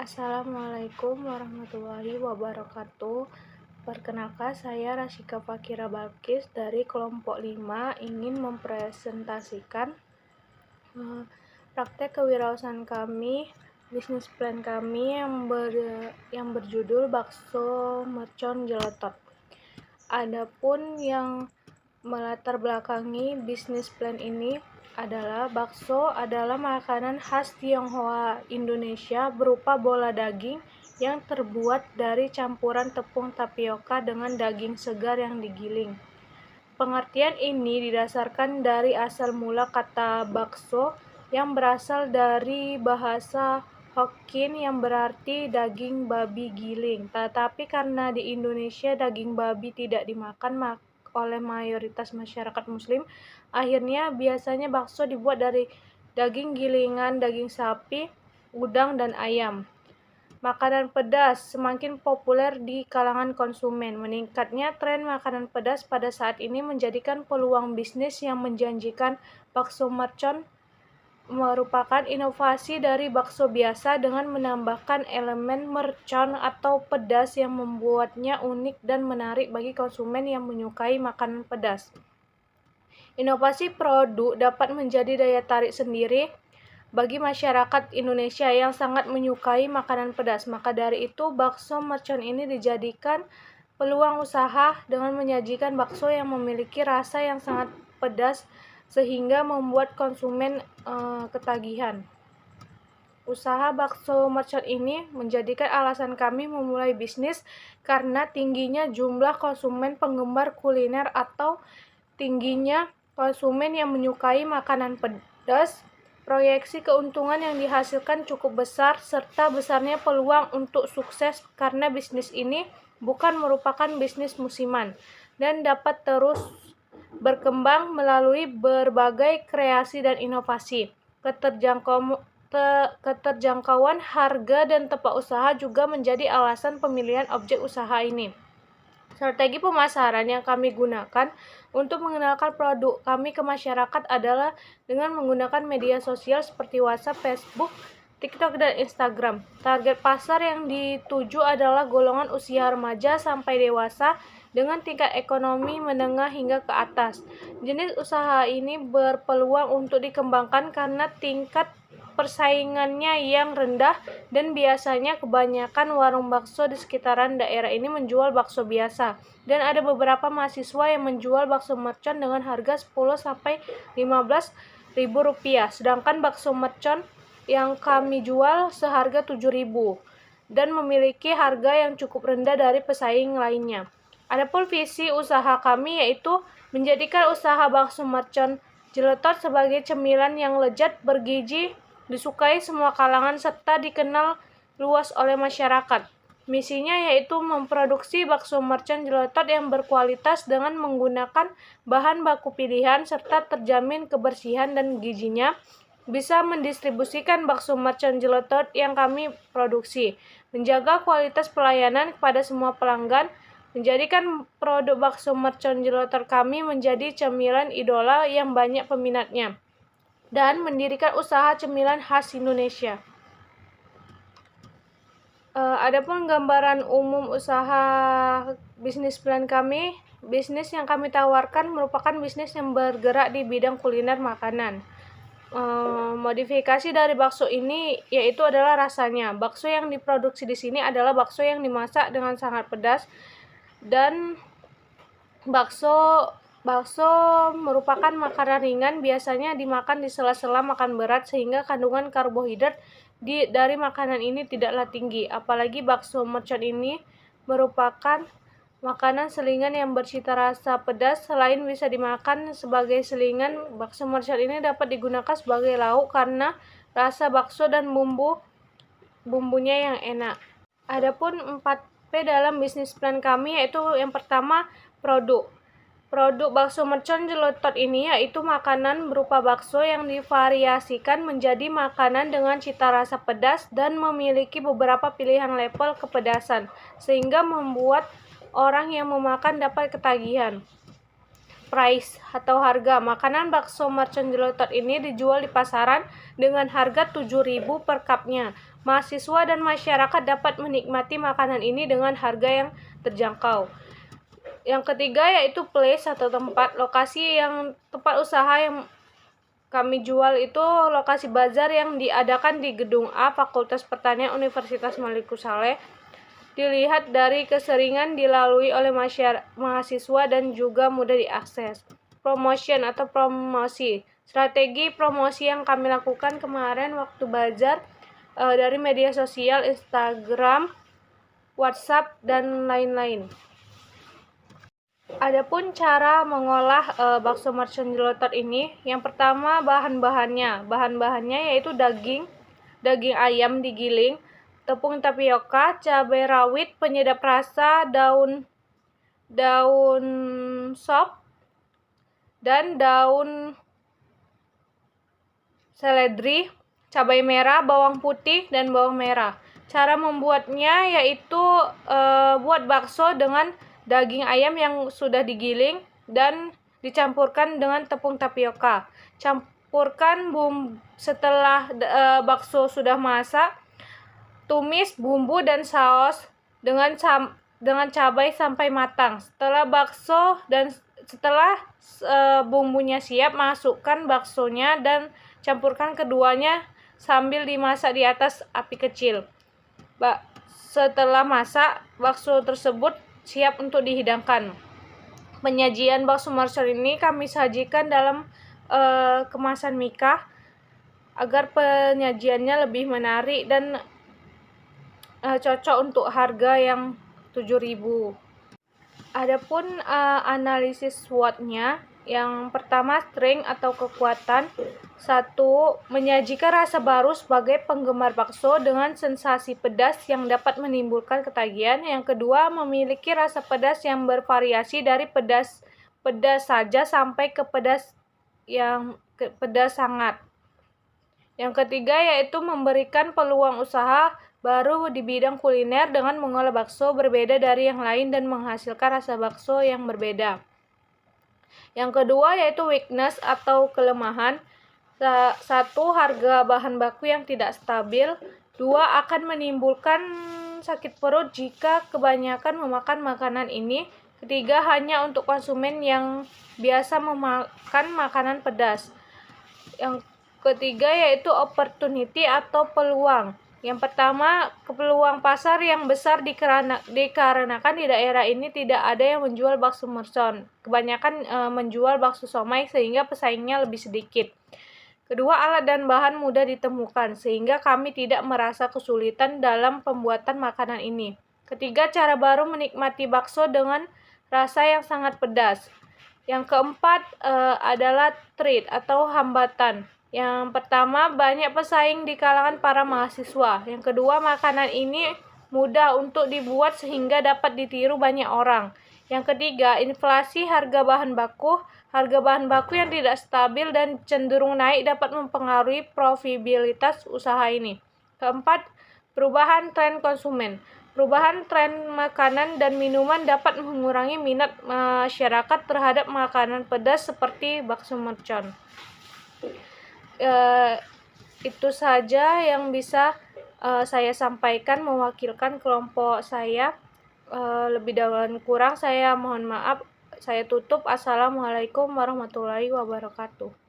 Assalamualaikum warahmatullahi wabarakatuh. Perkenalkan, saya Rasyika Fakira Balkis dari kelompok 5 ingin mempresentasikan praktek kewirausahaan kami, bisnis plan kami yang berjudul Bakso Mercon Jeletot. Adapun yang melatar belakangi bisnis plan ini adalah bakso adalah makanan khas Tionghoa Indonesia berupa bola daging yang terbuat dari campuran tepung tapioka dengan daging segar yang digiling. Pengertian ini didasarkan dari asal mula kata bakso yang berasal dari bahasa Hokkien yang berarti daging babi giling. Tetapi karena di Indonesia daging babi tidak dimakan oleh mayoritas masyarakat muslim, akhirnya biasanya bakso dibuat dari daging gilingan, daging sapi, udang, dan ayam. Makanan pedas semakin populer di kalangan konsumen. Meningkatnya tren makanan pedas pada saat ini menjadikan peluang bisnis yang menjanjikan. Bakso mercon merupakan inovasi dari bakso biasa dengan menambahkan elemen mercon atau pedas yang membuatnya unik dan menarik bagi konsumen yang menyukai makanan pedas. Inovasi produk dapat menjadi daya tarik sendiri bagi masyarakat Indonesia yang sangat menyukai makanan pedas. Maka dari itu, bakso mercon ini dijadikan peluang usaha dengan menyajikan bakso yang memiliki rasa yang sangat pedas sehingga membuat konsumen ketagihan. Usaha bakso mercon ini menjadikan alasan kami memulai bisnis karena tingginya jumlah konsumen penggemar kuliner atau tingginya konsumen yang menyukai makanan pedas. Proyeksi keuntungan yang dihasilkan cukup besar serta besarnya peluang untuk sukses karena bisnis ini bukan merupakan bisnis musiman dan dapat terus berkembang melalui berbagai kreasi dan inovasi. Keterjangkauan harga dan tempat usaha juga menjadi alasan pemilihan objek usaha ini. Strategi pemasaran yang kami gunakan untuk mengenalkan produk kami ke masyarakat adalah dengan menggunakan media sosial seperti WhatsApp, Facebook, TikTok, dan Instagram. Target pasar yang dituju adalah golongan usia remaja sampai dewasa dengan tingkat ekonomi menengah hingga ke atas. Jenis usaha ini berpeluang untuk dikembangkan karena tingkat persaingannya yang rendah dan biasanya kebanyakan warung bakso di sekitaran daerah ini menjual bakso biasa dan ada beberapa mahasiswa yang menjual bakso mercon dengan harga 10-15 ribu rupiah, sedangkan bakso mercon yang kami jual seharga 7.000 dan memiliki harga yang cukup rendah dari pesaing lainnya. Adapun visi usaha kami yaitu menjadikan usaha bakso mercon jeletot sebagai cemilan yang lezat, bergizi, disukai semua kalangan serta dikenal luas oleh masyarakat. Misinya yaitu memproduksi bakso mercon jeletot yang berkualitas dengan menggunakan bahan baku pilihan serta terjamin kebersihan dan gizinya, bisa mendistribusikan bakso mercon jeletot yang kami produksi, menjaga kualitas pelayanan kepada semua pelanggan, menjadikan produk bakso mercon jeletot kami menjadi cemilan idola yang banyak peminatnya, dan mendirikan usaha cemilan khas Indonesia. Adapun gambaran umum usaha bisnis plan kami, bisnis yang kami tawarkan merupakan bisnis yang bergerak di bidang kuliner makanan. Modifikasi dari bakso ini yaitu adalah rasanya. Bakso yang diproduksi di sini adalah bakso yang dimasak dengan sangat pedas dan bakso merupakan makanan ringan, biasanya dimakan di sela-sela makan berat sehingga kandungan karbohidrat dari makanan ini tidaklah tinggi. Apalagi bakso mercon ini merupakan makanan selingan yang bercita rasa pedas. Selain bisa dimakan sebagai selingan, bakso mercon ini dapat digunakan sebagai lauk karena rasa bakso dan bumbunya yang enak. Adapun 4P dalam bisnis plan kami yaitu yang pertama produk. Produk bakso mercon jeletot ini yaitu makanan berupa bakso yang divariasikan menjadi makanan dengan cita rasa pedas dan memiliki beberapa pilihan level kepedasan sehingga membuat orang yang memakan dapat ketagihan. Price atau harga. Makanan bakso mercon jeletot ini dijual di pasaran dengan harga 7.000 per cupnya. mahasiswa dan masyarakat dapat menikmati makanan ini dengan harga yang terjangkau. Yang ketiga yaitu place atau tempat tempat usaha yang kami jual itu lokasi bazar yang diadakan di Gedung A Fakultas Pertanian Universitas Malik Saleh. Dilihat dari keseringan dilalui oleh mahasiswa dan juga mudah diakses. Promotion atau promosi. Strategi promosi yang kami lakukan kemarin waktu bazar dari media sosial, Instagram, WhatsApp, dan lain-lain. Adapun cara mengolah bakso mercon jelotot ini, yang pertama bahan-bahannya yaitu daging ayam digiling, tepung tapioka, cabai rawit, penyedap rasa, daun sop, dan daun seledri, cabai merah, bawang putih, dan bawang merah. Cara membuatnya yaitu buat bakso dengan daging ayam yang sudah digiling dan dicampurkan dengan tepung tapioka. Campurkan setelah bakso sudah masak, tumis bumbu dan saus dengan cabai sampai matang. Setelah bumbunya siap, masukkan baksonya dan campurkan keduanya sambil dimasak di atas api kecil. Setelah masak, bakso tersebut siap untuk dihidangkan. Penyajian bakso mercon ini kami sajikan dalam kemasan mika agar penyajiannya lebih menarik dan cocok untuk harga yang 7.000. Adapun analisis SWOT-nya, yang pertama strength atau kekuatan. 1. Menyajikan rasa baru sebagai penggemar bakso dengan sensasi pedas yang dapat menimbulkan ketagihan. Yang kedua, memiliki rasa pedas yang bervariasi dari pedas saja sampai ke pedas sangat. Yang ketiga yaitu memberikan peluang usaha baru di bidang kuliner dengan mengolah bakso berbeda dari yang lain dan menghasilkan rasa bakso yang berbeda. Yang kedua yaitu weakness atau kelemahan. 1. Harga bahan baku yang tidak stabil. 2. Akan menimbulkan sakit perut jika kebanyakan memakan makanan ini. 3. Hanya untuk konsumen yang biasa memakan makanan pedas. Yang ketiga yaitu opportunity atau peluang. Yang pertama, peluang pasar yang besar dikarenakan di daerah ini tidak ada yang menjual bakso mercon. Kebanyakan menjual bakso somai sehingga pesaingnya lebih sedikit. Kedua, alat dan bahan mudah ditemukan sehingga kami tidak merasa kesulitan dalam pembuatan makanan ini. Ketiga, cara baru menikmati bakso dengan rasa yang sangat pedas. Yang keempat adalah threat atau hambatan. Yang pertama, banyak pesaing di kalangan para mahasiswa. Yang kedua, makanan ini mudah untuk dibuat sehingga dapat ditiru banyak orang. Yang ketiga, inflasi harga bahan baku. Harga bahan baku yang tidak stabil dan cenderung naik dapat mempengaruhi profitabilitas usaha ini. Keempat, perubahan tren konsumen. Perubahan tren makanan dan minuman dapat mengurangi minat masyarakat terhadap makanan pedas seperti bakso mercon. Itu saja yang bisa saya sampaikan mewakilkan kelompok saya. Lebih dan kurang saya mohon maaf. Saya tutup. Assalamualaikum warahmatullahi wabarakatuh.